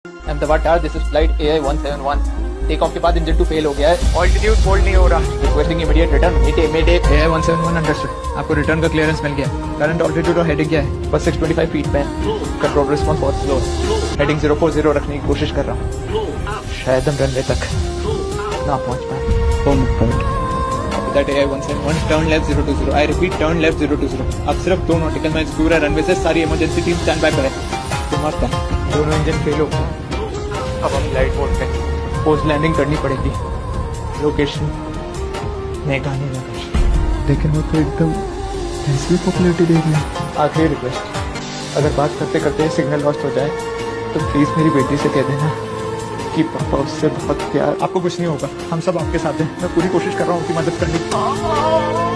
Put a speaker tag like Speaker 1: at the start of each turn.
Speaker 1: Ahmedabad this is flight AI-171 take off के बाद engine 2 fail हो गया है।
Speaker 2: ऑल्टीट्यूड होल्ड नहीं हो रहा।
Speaker 1: Requesting immediate return. मीटे
Speaker 2: AI-171 अंडरस्टूड। आपको रिटर्न का क्लियरेंस मिल गया। करंट ऑल्टीट्यूड और हेडिंग क्या है?
Speaker 1: बस 625 फीट पे कंट्रोल रिस्पॉन्स बहुत स्लो है। हेडिंग 040 रखने की कोशिश कर रहा हूँ, शायद हम रनवे तक ना पहुंच पाए।
Speaker 2: That AI-171 turn left 020। I repeat turn left 020। अब सिर्फ 2 नॉटिकल माइल्स दूर है रनवे से। सारी इमरजेंसी टीम स्टैंड बाय पर है।
Speaker 1: दिमाग का दोनों इंजन फेल हो गए। अब हम लाइट मोड पे पोस्ट लैंडिंग करनी पड़ेगी। लोकेशन मेघानी नगर।
Speaker 3: लेकिन वो तो एकदम ऐसी पॉपुलैरिटी दे रही है।
Speaker 1: आखिरी रिक्वेस्ट, अगर बात करते करते सिग्नल लॉस्ट हो जाए तो प्लीज मेरी बेटी से कह देना कि पापा उससे बहुत प्यार।
Speaker 2: आपको कुछ नहीं होगा, हम सब आपके साथ हैं। मैं पूरी कोशिश कर रहा हूँ कि मदद करने की।